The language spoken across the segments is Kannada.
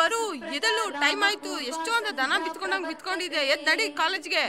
ವರು ಎದಲು ಟೈಮ್ ಆಯ್ತು. ಎಷ್ಟು ಅಂತ ದನ ಬಿತ್ಕೊಂಡಂಗ್ ಬಿತ್ಕೊಂಡಿದೆ. ಎದ್ ನಡಿ ಕಾಲೇಜ್ಗೆ.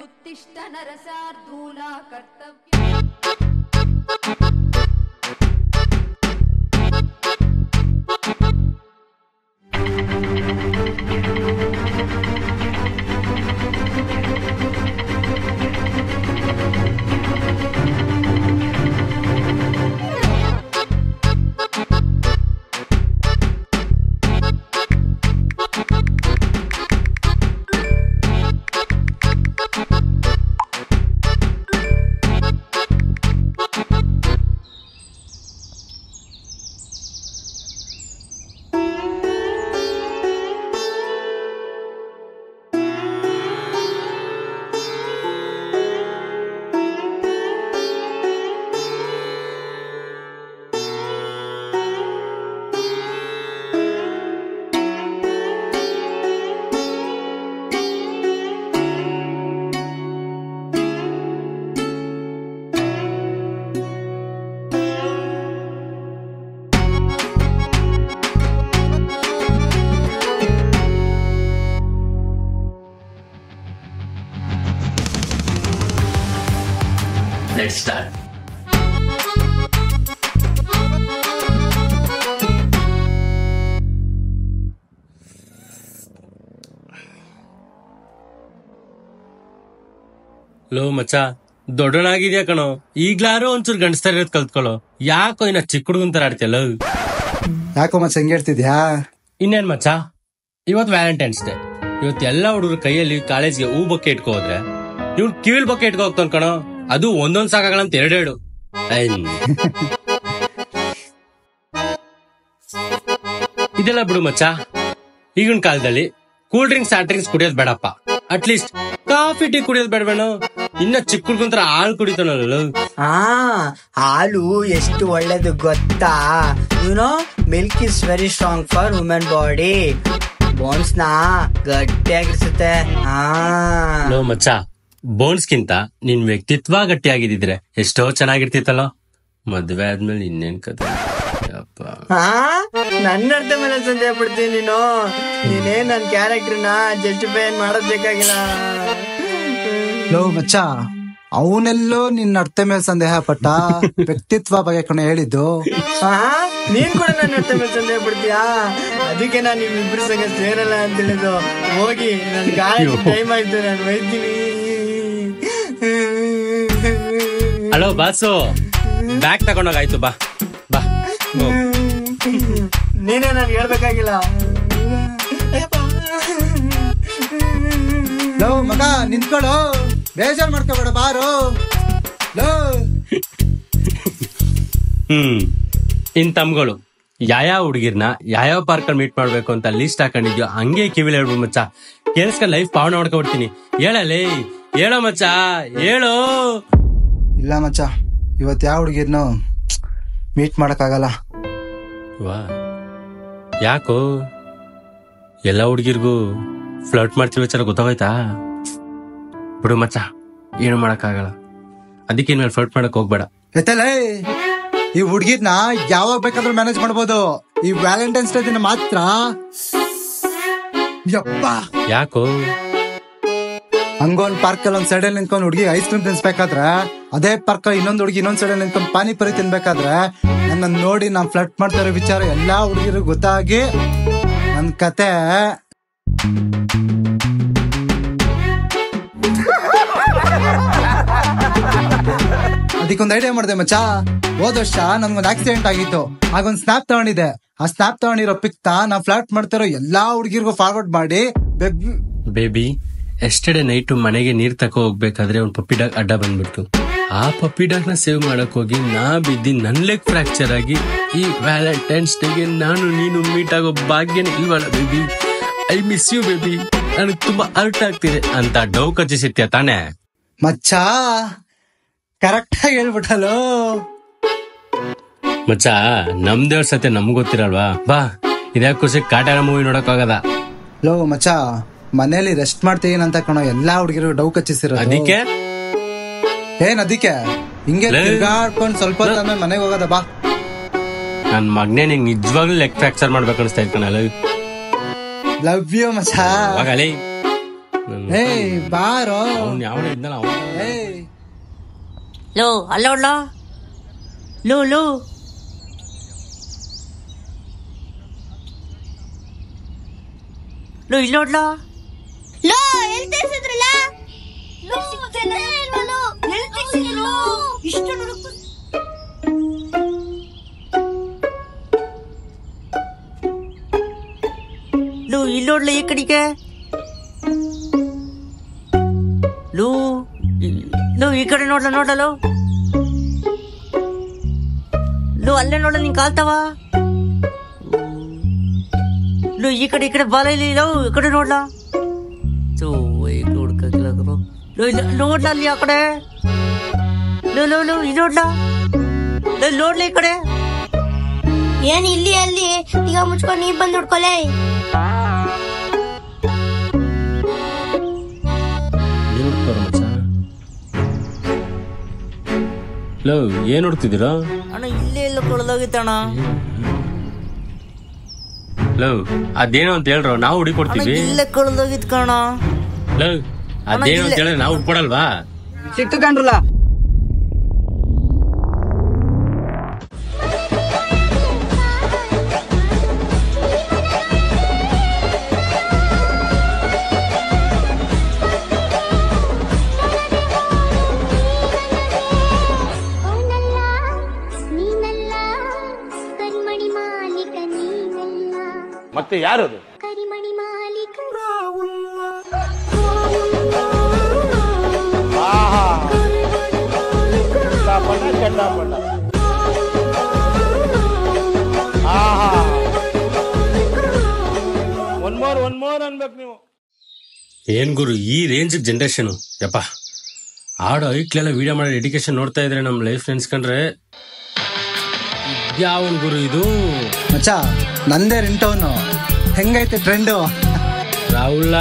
Let's start. ಲೋ ಮಚ್ಚ, ದೊಡ್ಡನಾಗಿದ್ಯಾ ಕಣೋ. ಈಗ್ಲಾರು ಒಂಚೂರು ಗಂಡಸ್ತಾರ ಇರೋದ್ ಕಲ್ತ್ಕೊಳ್ಳೋ. ಯಾಕೋ ಇನ್ನ ಚಿಕ್ಕ ಹುಡುಗನ್ ತರ ಆಡ್ತಿಯಲ್ಲ. ಯಾಕೋ ಮಚ್ಚ ಹಂಗೆ ಹೇಳ್ತಿದ್ಯಾ? ಇನ್ನೇನ್ ಮಚ್ಚ, ಇವತ್ ವ್ಯಾಲೆಂಟೈನ್ಸ್ ಡೇ. ಇವತ್ ಎಲ್ಲಾ ಹುಡುಗರು ಕೈಯಲ್ಲಿ ಕಾಲೇಜ್ಗೆ ಹೂ ಬೊಕ್ಕೆ ಇಟ್ಕೋ ಹೋದ್ರೆ ಇವ್ನ್ ಕಿವಿಲ್ ಬೊಕ್ಕೆ ಇಟ್ಕೋ ಹೋಗ್ತಾನ ಕಣೋ. ಅದು ಒಂದೊಂದ್ ಸಾಕಾಗಲ್ಲ ಅಂತ ಎರಡೆರಡು. ಇದೆಲ್ಲ ಬಿಡು ಮಚ್ಚ. ಈಗಿನ ಕಾಲದಲ್ಲಿ ಕೂಲ್ ಡ್ರಿಂಕ್ಸ್ ಹಾಟ್ ಡ್ರಿಂಕ್ಸ್ ಕುಡಿಯೋದ್ ಬೇಡಪ್ಪ. ಅಟ್ಲೀಸ್ಟ್ ಕಾಫಿ ಟೀ ಕುಡಿಯೋದ್ ಬೇಡವೇಣೋ. ಇನ್ನ ಚಿಕ್ಕ ಹುಡ್ಗಂತರ ಹಾಲು ಕುಡಿತಾನಲ್ಲ. ಹಾಲು ಎಷ್ಟು ಒಳ್ಳೇದು ಗೊತ್ತಾ? You know milk is very strong for women body. Bones ನ ಗಟ್ಟಿಯಾಗಿರ್ಸುತ್ತೆ. ಲೋ ಮಚ್ಚ, ಬೋನ್ಸ್ ಗಿಂತ ನಿನ್ ವ್ಯಕ್ತಿತ್ವ ಗಟ್ಟಿಯಾಗಿದ್ದಿದ್ರೆ ಎಷ್ಟೋ ಚೆನ್ನಾಗಿರ್ತಿತ್ತಲ್ಲ. ಮದ್ವೆ ಆದ್ಮೇಲೆ ಇನ್ನೇನ್ ಕತೆ. ನನ್ನ ಅರ್ಥ ಮೇಲೆ ಸಂದೇಹ ಪಡ್ತೀನಿ ನೀನು. ನೀನೇ ನನ್ ಕ್ಯಾರೆಕ್ಟರ್ನ ಜಸ್ಟಿಫೈ ಮಾಡೋದ್ ಬೇಕಾಗಿಲ್ಲ. ಲೋ ಮಚ್ಚ, ಅವನೆಲ್ಲೋ ನಿನ್ನ ಅರ್ಥ ಮೇಲೆ ಸಂದೇಹ ಪಟ್ಟ. ವ್ಯಕ್ತಿತ್ವ ಬಗ್ಗೆ ಕಣ ಹೇಳಿದ್ದು. ನೀನ್ ಕೂಡ ನನ್ನ ಅರ್ಥ ಮೇಲೆ ಸಂದೇಹ ಪಡ್ತೀಯಾ? ಅದಕ್ಕೆ ನಾನು ನಿಮ್ಮಿಬ್ರು ಸಂಗ ಸೇರಲ್ಲ ಅಂತ ಹೇಳಿದ್ದು. ಹೋಗಿ ನನ್ ಗಾಯ ಟೈಮ್ ಆಯ್ತು, ನಾನು ಒಯ್ತೀನಿ. ಹಲೋ ಬಾಸು, ಬ್ಯಾಗ್ ತಗೊಂಡೋಗಾಯ್ತು. ಬಾ ಬಾ. ನೀನೇ ನನ್ಗೆ ಹೇಳ್ಬೇಕಾಗಿಲ್ಲ. ಲೋ ಮಗ ನಿಂತ್ಕೊಳ್ಳೋ, ಬೇಜಾರ್ ಮಾಡ್ಕೋಬೇಡ ಬಾರೋ. ಲೋ ಇನ್ ತಮ್ಗಳು ಯಾವ್ಯಾವ ಹುಡುಗಿರ್ನ ಯಾವ್ಯಾವ ಪಾರ್ಕ್ ಅಲ್ಲಿ ಮೀಟ್ ಮಾಡ್ಬೇಕು ಅಂತ ಲಿಸ್ಟ್ ಹಾಕೊಂಡಿದ್ಯೋ ಹಂಗೆ ಕಿವಿಲ್ ಹೇಳ್ಬಿಡು ಮಚ್ಚ. ಕೇಳಿಸ್ಕೊಂಡ್ ಲೈಫ್ ಪಾವನ ಮಾಡ್ಕೊಬಿಡ್ತೀನಿ. ಹೇಳಲೇ, ಹೇಳೋ ಮಚ್ಚ, ಹೇಳೋ. ಇಲ್ಲ ಮಚ್ಚ, ಇವತ್ ಯಾವ ಹುಡುಗಿರ್ನು ಮೀಟ್ ಮಾಡಕ್ಕಾಗಲ್ಲ. ವಾ, ಯಾಕೋ? ಎಲ್ಲ ಹುಡುಗಿರ್ಗೂ ಫ್ಲರ್ಟ್ ಮಾಡ್ತಿರೋ ವಿಚಾರ ಗೊತ್ತಾಗೋಯ್ತಾ? ಬಿಡು ಮಚ್ಚ, ಏನು ಮಾಡಕ್ಕಾಗಲ್ಲ. ಅದಕ್ಕೆ ಇನ್ಮೇಲೆ ಫ್ಲರ್ಟ್ ಮಾಡಕ್ ಹೋಗ್ಬೇಡ. ಎತ್ತಲೇ, ಈ ಹುಡ್ಗಿರ್ನ ಯಾವಾಗ ಬೇಕಾದ್ರೂ ಮ್ಯಾನೇಜ್ ಮಾಡ್ಬೋದು. ಈ ವ್ಯಾಲೆಂಟೈನ್ಸ್ ಡೇ ದಿನ ಮಾತ್ರ ಯಪ್ಪ. ಯಾಕೋ? ಹಂಗೊಂದ್ ಪಾರ್ಕ್ ಅಲ್ಲಿ ಒಂದ್ ಸೈಡಲ್ಲಿ ನಿಂತ್ಕೊಂಡ್ ಹುಡುಗಿ ಐಸ್ ಕ್ರೀಮ್ ತಿನ್ಸ್ಬೇಕಾದ್ರೆ, ಅದೇ ಪಾರ್ಕ್ ಇನ್ನೊಂದ್ ಹುಡುಗಿ ಇನ್ನೊಂದ್ ಸೈಡಲ್ಲಿ ನಿಂತ್ಕೊಂಡ್ ಪಾನಿಪುರಿ ತಿನ್ಬೇಕಾದ್ರೆ, ನನ್ನ ನೋಡಿ ನಾನ್ ಫ್ಲರ್ಟ್ ಮಾಡ್ತಾ ಇರೋ ವಿಚಾರ ಎಲ್ಲಾ ಹುಡುಗಿರು ಗೊತ್ತಾಗಿ ನನ್ ಕತೆ ಅದಕ್ಕೊಂದ್ ಐಡಿಯಾ ಮಾಡಿದೆ ಮಚ್ಚ. ಹೋದ ವರ್ಷ ನನ್ಗೊಂದ್ ಆಕ್ಸಿಡೆಂಟ್ ಆಗಿತ್ತು. ಆಗೊಂದ್ ಸ್ನಾಪ್ ತಗೊಂಡಿದ್ದೆ. ಆ ಸ್ನಾಪ್ ತಗೊಂಡಿರೋ ಪಿಕ್ತ ನಾ ಫ್ಲರ್ಟ್ ಮಾಡ್ತಿರೋ ಎಲ್ಲಾ ಹುಡುಗಿರ್ಗೂ ಫಾರ್ವರ್ಡ್ ಮಾಡಿ, ಬೇಬಿ ಎಸ್ಟರ್ಡೇ ನೈಟ್ ಮನೆಗೆ ನೀರ್ ತಕೋ ಹೋಗ್ಬೇಕಾದ್ರೆ ಒಂದ್ ಪಪ್ಪಿ ಡಾಗ್ ಅಡ್ಡ ಬಂದ್ಬಿಡ್ತು. ಆ ಪಪ್ಪಿ ಡಾಗ್ ನ ಸೇವ್ ಮಾಡಕ್ ಹೋಗಿ ನಾ ಬಿದ್ದಿ ನನ್ ಲೆಗ್ ಫ್ರಾಕ್ಚರ್ ಆಗಿ ಈ ವ್ಯಾಲೆಂಟೈನ್ಸ್ ಡೇಗೆ ನಾನು ನೀನು ಮೀಟ್ ಆಗೋ ಭಾಗ್ಯನೇ ಇಲ್ವಲ್ಲ baby. I miss you baby. ನನಗ್ ತುಂಬಾ ಅರ್ಟ್ ಆಗ್ತಿದೆ ಅಂತ ಡೌ ಕಚ್ಚಿಸಿತ್ಯ ತಾನೆ ಮಚ್ಚ? ಕರೆಕ್ಟ್ ಆಗಿ ಹೇಳ್ಬಿಟ್ಟಲು ಮಚ್ಚ. ನಮ್ ದೇವ್ರ ಸತ್ಯ ನಮ್ಗ್ ಗೊತ್ತಿರಲ್ವಾ? ಬಾ, ಇದ್ಯಾಕ ಖುಷಿ ಕಾಟಾರ ಮೂವಿ ನೋಡಕ್ ಆಗದ. ಲೋ ಮಚ್ಚ, ಮನೇಲಿ ರೆಸ್ಟ್ ಮಾಡ್ತೀನಿ ಅಂತ ಕಣೋ ಎಲ್ಲಾ ಹುಡುಗಿರು ಡೌ ಕಚ್ಚಿಸಿರೋ. ಅದಕ್ಕೆ ಏನ್ ಅದಕ್ಕೆ ಹಿಂಗೆ ತಿರ್ಗಾಡ್ಕೊಂಡ್ ಸ್ವಲ್ಪ ಹೊತ್ತೇ ಮನೆಗೆ ಹೋಗದ. ಬಾ ನನ್ ಮಗ್ನೆ ನಿಂಗ್ ನಿಜವಾಗ್ಲೂ ಲೆಗ್ ಫ್ರಾಕ್ಚರ್ ಮಾಡ್ಬೇಕು ಅನಿಸ್ತಾ ಇಟ್ಕಣಲ್ಲ. ಲವ್ ಯು ಮಚ್ಚ. ಹೋಗಲೇ ಏಯ್ ಬಾರೋ. ಅವ್ನು ಯಾವ ಇದ್ನಲ್ಲ ಅವನು. ಏಯ್ ಲೋ ಅಲ್ಲ ಒಳ್ಳ ಲೋ ಲೋ ಲೋ ಇಲ್ಲ ನೋಡ್ಲಾ ಲೋ ಎಲ್ಲಿ ತೆಗ್ಸಿದ್ರಲ್ಲ ಇಷ್ಟು ನುಡುಕು ಲೋ ಇಲ್ಲ ನೋಡ್ಲ ಈ ಕಡೆಗೆ ಲೋ ಲೋ ಈ ಕಡೆ ನೋಡ್ಲ ನೋಡಲು ಲೋ ಅಲ್ಲೇ ನೋಡ ನಿನ್ ಕಾಲ್ತಾವ ಲೋ ಈ ಕಡೆ ಬಾಲ ಇಲ್ಲಿ ಲೋ ಈ ಕಡೆ ನೋಡ್ಲಾ ಹುಡ್ಕಿಲ್ಲ ಲೋ ಇಲ್ಲ ನೋಡ್ಲ ಅಲ್ಲಿ ಆ ಕಡೆ ಲೋ ಲೋ ಲೋ ಇಲ್ಲಿ ನೋಡ್ಲಾ ಲೋ ನೋಡ್ಲ ಈ ಕಡೆ ಏನ್ ಇಲ್ಲಿ ಅಲ್ಲಿ ಈಗ ಮುಚ್ಕೊಂಡು ನೀ ಬಂದ್ ಹುಡ್ಕೊಲೆ. ಲೋ ಏನ್ ನೋಡ್ತಿದ್ದೀರಾ ಅಣ್ಣ ಇಲ್ಲೇ ಎಲ್ಲ ಕೊಳದೋಗಿತ್ತಣ್ಣ. ಲೋ ಅದೇನು ಅಂತ ಹೇಳ್ರೋ ನಾವು ಹುಡುಕೊಡ್ತೀವಿ. ಇಲ್ಲೇ ಕೊಳದೋಗಿತ್ ಕಣ. ಲೋ ಅದೇನು ಅಂತ ಹೇಳಿದ್ರೆ ನಾವು ಹುಡ್ಕೊಡಲ್ವಾ? ಸಿಟ್ಟು ಕಂಡ್ರಲ್ಲ. ಮತ್ತೆ ಯಾರದು? ಕರಿಮಣಿ ಮಾಲೀಕ ಒನ್ ಮೋರ್ ಅನ್ಬೇಕು ನೀವು. ಏನ್ ಗುರು ಈ ರೇಂಜ್ ಜನರೇಷನ್ ಯಪ್ಪ. ಆಡೋ ಐಕ್ಲೆಲ್ಲ ವಿಡಿಯೋ ಮಾಡಿ ಎಡಿಕೇಶನ್ ನೋಡ್ತಾ ಇದ್ರೆ ನಮ್ ಲೈಫ್ ನೆನ್ಸ್ಕೊಂಡ್ರೆ ಯಾವನ್ ಗುರು ಇದು? ಮಚ್ಚ ನಂದೇ ರಿಂಟೋನು. ಹೆಂಗೈತೆ ಟ್ರೆಂಡು? ರಾಹುಲ್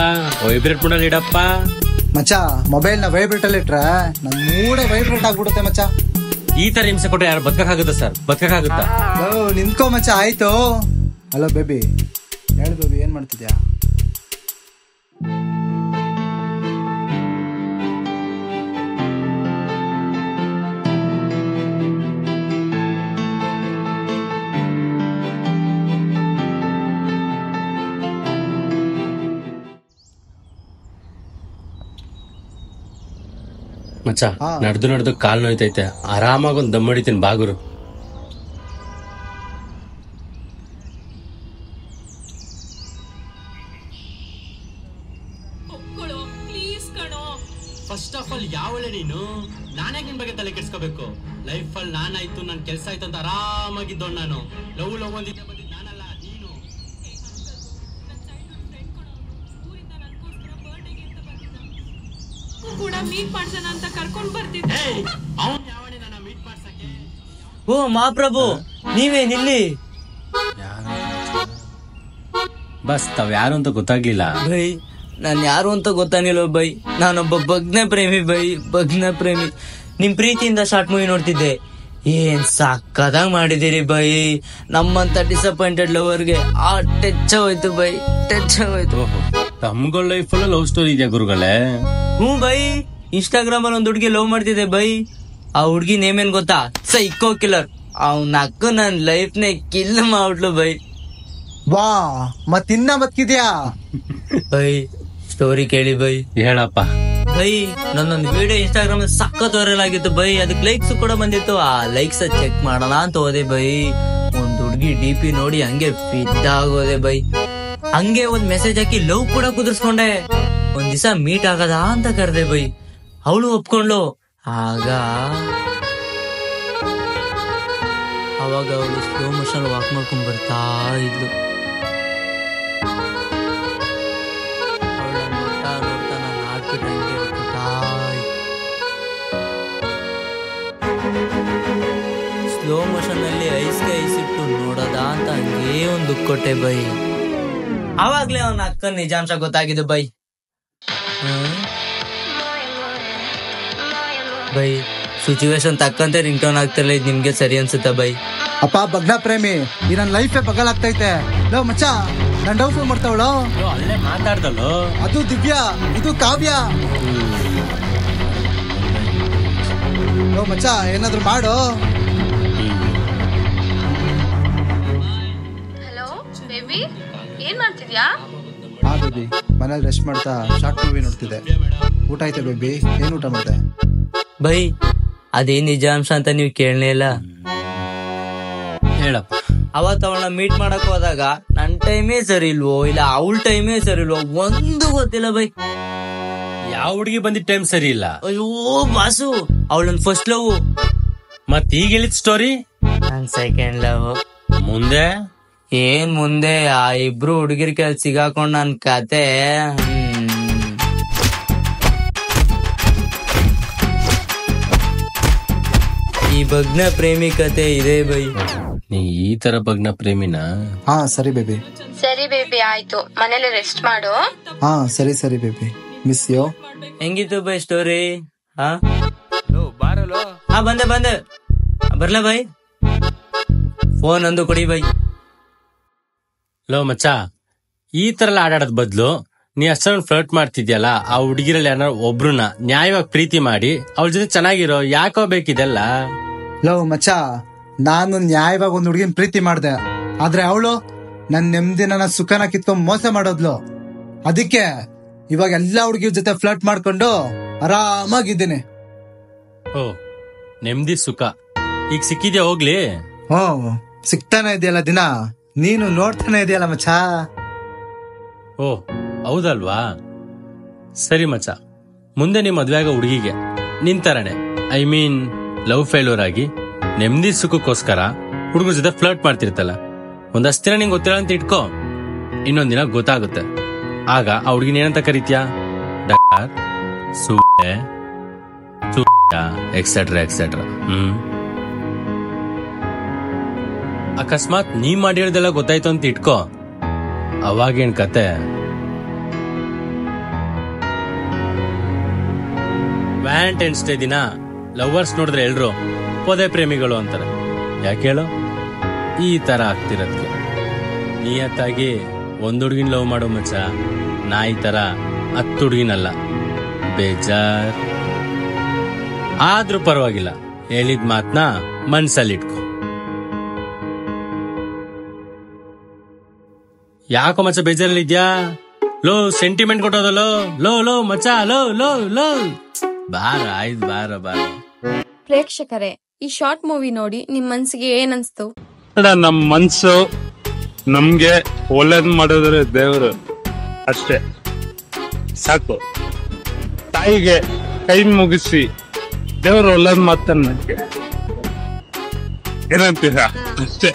ವೈಬ್ರೇಟ್ ಮಾಡಲ್ ಇಡಪ್ಪ. ಮಚ್ಚ ಮೊಬೈಲ್ ನ ವೈಬ್ರೇಟ್ ಅಲ್ಲಿ ಇಟ್ರೆ ನನ್ ಮೂಡೆ ವೈಬ್ರೇಟ್ ಆಗ್ಬಿಡುತ್ತೆ ಮಚ್ಚ. ಈ ತರ ಹಿಂಸೆ ಕೊಟ್ರೆ ಯಾರು ಬದುಕಕ್ಕಾಗುತ್ತಾ ಸರ್? ಬದುಕಕ್ಕಾಗುತ್ತಾ? ನಿಂತ್ಕೋ ಮಚ್ಚ ಆಯ್ತು. ಹಲೋ ಬೇಬಿ, ಹೇಳು ಬೇಬಿ ಏನ್ ಮಾಡ್ತಿದ್ಯಾ? ಮಚ್ಚ ನಡೆದು ಕಾಲ್ ನೋಯ್ತೈತೆ, ಆರಾಮಾಗಿ ಒಂದ್ ದಮ್ ಹೊಡಿತೀನಿ ಬಾಗುರು. ಫಸ್ಟ್ ಆಫ್ ಆಲ್ ಯಾವಳೆ ನೀನು? ನಾನೇ ನಿನ್ ಬಗ್ಗೆ ತಲೆ ಕೆಡ್ಸ್ಕೋಬೇಕು? ಲೈಫ್ ಅಲ್ಲಿ ನಾನಾಯ್ತು, ನನ್ ಕೆಲ್ಸ ಆಯ್ತು ಅಂತ ಆರಾಮಾಗಿದ್ದವ್ ನಾನು. ಲವ್ ಒಂದಿದ್ದೆ ಬಂದಿದ್ದು ನಾನಲ್ಲ ನೀನು. ಕೂಡ ಮೀಟ್ ಮಾಡ್ಸೋಣ ಅಂತ ಕರ್ಕೊಂಡ್ ಬರ್ತಿದ್ದೆ. ಅವ್ನು ಯಾವಣೆ ನನ್ನ ಮೀಟ್ ಮಾಡ್ಸಕ್ಕೆ? ಓ ಮಹಾಪ್ರಭು ನೀವೇನಿಲ್ಲಿ? ಬಸ್ ತಾವ್ ಯಾರು ಅಂತ ಗೊತ್ತಾಗ್ಲಿಲ್ಲ ಬೈ. ನಾನ್ ಯಾರು ಅಂತ ಗೊತ್ತಾಗಿಲ್ಲ ಬೈ. ನಾನೊಬ್ಬ ಭಗ್ನ ಪ್ರೇಮಿ ಬೈ, ಭಗ್ನ ಪ್ರೇಮಿ. ನಿಮ್ ಪ್ರೀತಿಯಿಂದ ಶಾರ್ಟ್ ಮೂವಿ ನೋಡ್ತಿದ್ದೆ. ಏನ್ ಸಕ್ಕದಾಗ್ ಮಾಡಿದಿರಿ ಬೈ. ನಮ್ಮಂತ ಡಿಸಪಾಯಿಂಟೆಡ್ ಲವರ್ಗೆ ಆ ಟಚ್ ಹೋಯ್ತು ಬೈ, ಟಚ್ ಹೋಯ್ತು. ತಮ್ಗಳ ಲೈಫ್ ಅಲ್ಲ ಲವ್ ಸ್ಟೋರಿ ಇದೆಯಾ ಗುರುಗಳೇ? ಹ್ಞೂ ಬೈ. ಇನ್ಸ್ಟಾಗ್ರಾಮ್ ಅಲ್ಲಿ ಒಂದ್ ಹುಡ್ಗಿ ಲವ್ ಮಾಡ್ತಿದ್ದೆ ಬೈ. ಆ ಹುಡ್ಗಿ ನೇಮ್ ಏನ್ ಗೊತ್ತಾ? Psycho killer. ಅವ್ನ ಅಕ್ಕ ನನ್ ಲೈಫ್ ನೇ ಕಿಲ್ ಮಾಡ್ಲು ಬೈ. ವಾ ಮತ್ತಿನ್ನ ಬದುಕಿದ್ಯಾ ಬೈ? ಸ್ಟೋರಿ ಕೇಳಿ ಬೈ. ಹೇಳಪ್ಪ ಬೈ. ನನ್ನೊಂದು ವಿಡಿಯೋ ಇನ್ಸ್ಟಾಗ್ರಾಮ್ ಸಖತ್ ವೈರಲ್ ಆಗಿತ್ತು ಬೈ. ಅದಕ್ಕೆ ಲೈಕ್ಸ್ ಕೂಡ ಬಂದಿತ್ತು. ಆ ಲೈಕ್ಸ್ ಚೆಕ್ ಮಾಡೋಣ ಅಂತ ಹೋದೆ ಬೈ. ಒಂದ್ ಹುಡ್ಗಿ DP ನೋಡಿ ಹಂಗೆ ಫಿದಾ ಆಗೋದೆ ಬೈ. ಹಂಗೆ ಒಂದ್ ಮೆಸೇಜ್ ಹಾಕಿ ಲವ್ ಕೂಡ ಕುದುರ್ಸ್ಕೊಂಡೆ. ಒಂದ್ ದಿವಸ ಮೀಟ್ ಆಗದ ಅಂತ ಕರೆದೆ ಬೈ. ಅವಳು ಒಪ್ಕೊಂಡ್ಲು. ಅವಾಗ ಅವಳು ಸ್ಲೋ ಮೋಷನ್ ವಾಕ್ ಮಾಡ್ಕೊಂಡ್ ಬರ್ತಾ ಇದ್ಲು. ಸ್ಲೋ ಮೋಷನ್ ಅಲ್ಲಿ ಐಸ್ಗೆ ಐಸಿಟ್ಟು ನೋಡೋದ ಅಂತ ಹಂಗೇ ಒಂದು ದುಃಖ ಕೊಟ್ಟೆ ಬೈ. ಅವಾಗ್ಲೇ ಅವನ ಅಕ್ಕನ ನಿಜಾಂಶ ಗೊತ್ತಾಗಿದೆ ಬೈ. ಬೈ ಸಿಚುವೇಶನ್ ತಕ್ಕಂತೆ ರಿಂಗ್ ಟೋನ್ ಆಗ್ತಿರ್ಲಿಲ್ಲ. ನಿಮ್ಗೆ ಸರಿ ಅನ್ಸುತ್ತಾ ಬೈ? ಅಪ್ಪ ಭಗ್ನ ಪ್ರೇಮಿ, ಈ ನನ್ನ ಲೈಫೇ ಬಗಲಾಗ್ತೈತೆ. ಲೋ ಮಚ್ಚ ನನ್ ಡೌಟ್ ಮಾಡ್ತಾವಳು. ಅಲ್ಲೇ ಮಾತಾಡ್ದಲ್ಲೋ. ಅದು ದಿವ್ಯಾ, ಇದು ಕಾವ್ಯ. ಲೋ ಮಚ್ಚ ಏನಾದ್ರು ಮಾಡು. ಹಲೋ ಬೇಬಿ, ಏನ್ ಮಾಡ್ತಿದ್ಯಾ? ಹಾ ಬೇಬಿ, ಮನೇಲಿ ರೆಸ್ಟ್ ಮಾಡ್ತಾ ಶಾರ್ಟ್ ಮೂವಿ ನೋಡ್ತಿದ್ದೆ. ಊಟ ಆಯ್ತಾ ಬೇಬಿ? ಏನ್ ಊಟ ಮಾಡ್ದೆ? ಬೈ ಅದೇನ್ ನಿಜಾಂಶ ಅಂತ ನೀವ್ ಕೇಳಲೇ ಇಲ್ಲ. ಹೇಳಪ್ಪ. ಅವತ್ ಅವಳನ್ನ ಮೀಟ್ ಮಾಡಕ್ ಹೋದಾಗ ನನ್ ಟೈಮೇ ಸರಿ ಇಲ್ವೋ ಇಲ್ಲ ಅವಳ ಟೈಮೇ ಸರಿ ಇಲ್ವೋ ಒಂದು ಗೊತ್ತಿಲ್ಲ ಬೈ. ಯಾವ ಹುಡುಗಿ ಬಂದಿದ್ ಟೈಮ್ ಸರಿ ಇಲ್ಲ. ಅಯ್ಯೋ ಬಾಸು, ಅವಳನ್ ಫಸ್ಟ್ ಲವ್, ಮತ್ ಈಗ ಹೇಳಿದ್ ಸ್ಟೋರಿ ನನ್ ಸೆಕೆಂಡ್ ಲವ್. ಮುಂದೆ ಏನ್ ಮುಂದೆ ಆ ಇಬ್ರು ಹುಡುಗಿರ್ ಕೆಲ್ ಸಿಗಾಕೊಂಡ್ ನನ್ ಕತೆ. ಈ ಭಗ್ನ ಪ್ರೇಮಿ ಕತೆ ಇದೆ ಬೈ. ನೀ ಈ ತರ ಭಗ್ನ ಪ್ರೇಮಿನ? ಹಾ ಸರಿ ಬೇಬಿ. ಸರಿ ಬೇಬಿ, ಆಯ್ತು, ಮನೇಲಿ ರೆಸ್ಟ್ ಮಾಡು. ಹಾ ಸರಿ ಬೇಬಿ, ಮಿಸ್ ಯೋ. ಹೆಂಗಿತ್ತು ಬೈ ಸ್ಟೋರಿ? ಹಾ ಬಂದೆ ಬರ್ಲಾ ಬೈ? ಫೋನ್ ಒಂದು ಕೊಡಿ ಬೈ. ಲೋ ಮಚ್ಚ, ಈ ತರ ಎಲ್ಲ ಆಡಾಡದ್ ಬದ್ಲು ನೀ ಅಷ್ಟೊಂದು ಫ್ಲರ್ಟ್ ಮಾಡ್ತಿದ್ಯಲ್ಲ, ಆ ಹುಡುಗಿರಲ್ಲಿ ಏನಾರು ಒಬ್ರನ್ನ ನ್ಯಾಯವಾಗಿ ಪ್ರೀತಿ ಮಾಡಿ ಅವ್ಳ ಜೊತೆ ಚೆನ್ನಾಗಿರೋ. ಯಾಕೋ ಬೇಕಿದೆಲ್ಲ? ಲೋ ಮಚ್ಚ, ನಾನು ನ್ಯಾಯವಾಗಿ ಒಂದ್ ಹುಡುಗಿನ ಪ್ರೀತಿ ಮಾಡ್ದೆ, ಆದ್ರೆ ಅವಳು ನನ್ ನೆಮ್ಮದಿನ ಸುಖನ ಕಿತ್ಕೊಂಡ್ ಮೋಸ ಮಾಡೋದ್ಲು. ಅದಕ್ಕೆ ಇವಾಗ ಎಲ್ಲಾ ಹುಡುಗಿರ ಜೊತೆ ಫ್ಲರ್ಟ್ ಮಾಡ್ಕೊಂಡು ಆರಾಮಾಗಿದ್ದೀನಿ. ಓ, ನೆಮ್ಮದಿ ಸುಖ ಈಗ ಸಿಕ್ಕಿದ್ಯಾ? ಹೋಗ್ಲಿ. ಸಿಗ್ತಾನೆ ಇದೆಯಲ್ಲ ದಿನ, ನೀನು ನೋಡ್ತಾನೆ ಇದೆಯಲ್ಲ ಮಚ್ಚ. ಓ ಹೌದಲ್ವಾ? ಸರಿ ಮಚ್ಚ, ಮುಂದೆ ನಿಮ್ ಮದ್ವೆ ಆಗೋ ಹುಡುಗಿಗೆ ನಿನ್ ತರನೆ, ಐ ಮೀನ್ ಲವ್ ಫೇಲ್ಯೂರ್ ಆಗಿ ನೆಮ್ಮದಿ ಸುಖಕ್ಕೋಸ್ಕರ ಹುಡುಗರ ಜೊತೆ ಫ್ಲರ್ಟ್ ಮಾಡ್ತಿರ್ತಲ್ಲ, ಒಂದಷ್ಟು ದಿನ ನಿಂಗೆ ಗೊತ್ತಿಲ್ಲ ಅಂತ ಇಟ್ಕೋ. ಇನ್ನೊಂದ್ ದಿನ ಗೊತ್ತಾಗುತ್ತೆ. ಆಗ ಆ ಹುಡುಗಿನ ಏನಂತ ಕರೀತ್ಯಾ? ಡಾಕ್ಟರ್, ಸುಳ್ಳೆ, ಎಕ್ಸೆಟ್ರಾ ಎಕ್ಸೆಟ್ರಾ. ಅಕಸ್ಮಾತ್ ನೀ ಮಾಡಿರೋದೆಲ್ಲ ಗೊತ್ತಾಯ್ತು ಅಂತ ಇಟ್ಕೋ, ಅವಾಗೇನ್ ಕತೆ? ವ್ಯಾಲೆಂಟೈನ್ಸ್ ಡೇ ದಿನ ಲವರ್ಸ್ ನೋಡಿದ್ರೆ ಎಲ್ರು ಪೊದೆ ಪ್ರೇಮಿಗಳು ಅಂತಾರೆ. ಯಾಕೆ ಹೇಳು? ಈ ತರ ಆಗ್ತಿರೋದಕ್ಕೆ. ನಿಯತ್ತಾಗಿ ಒಂದ್ ಹುಡುಗಿನ ಲವ್ ಮಾಡೋ ಮಚ್ಚ, ನಾ ಈ ತರ 10 ಹುಡುಗಿನಲ್ಲ. ಬೇಜಾರ್ ಆದ್ರೂ ಪರವಾಗಿಲ್ಲ, ಹೇಳಿದ ಮಾತ್ನ ಮನ್ಸಲ್ಲಿಟ್ಕೊ. ಯಾಕೋ ಮಚ್ಚ ಬೇಜಾರಲ್ಲಿದ್ಯಾ? ಲೋ ಸೆಂಟಿಮೆಂಟ್ ಕೊಟ್ಟೋದಲ್ಲೋ. ಲೋ ಮಚ್ಚ, ಲೋ ಬಾರ, ಆಯ್ತು ಬಾರ. ಪ್ರೇಕ್ಷಕರೇ, ಈ ಶಾರ್ಟ್ ಮೂವಿ ನೋಡಿ ನಿಮ್ ಮನ್ಸಿಗೆ ಏನ್ ಅನ್ಸ್ತು? ನಮ್ ಮನ್ಸು ನಮ್ಗೆ ಒಳ್ಳೇದ್ ಮಾಡಿದ್ರೆ ದೇವ್ರು ಅಷ್ಟೇ ಸಾಕು. ತಾಯಿಗೆ ಕೈ ಮುಗಿಸಿ ದೇವ್ರು ಒಳ್ಳೇದ್ ಮಾಡ್ತಾನೆ. ಏನಂತೀರಾ? ಅಷ್ಟೇ.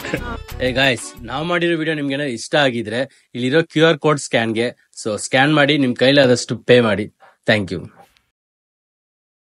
ಏ ಗಾಯ್ಸ್, ನಾವ್ ಮಾಡಿರೋ ವಿಡಿಯೋ ನಿಮ್ಗೆ ಇಷ್ಟ ಆಗಿದ್ರೆ ಇಲ್ಲಿರೋ QR ಕೋಡ್ ಸ್ಕ್ಯಾನ್ಗೆ ಸ್ಕ್ಯಾನ್ ಮಾಡಿ ನಿಮ್ ಕೈಲಾದಷ್ಟು ಪೇ ಮಾಡಿ. Thank you.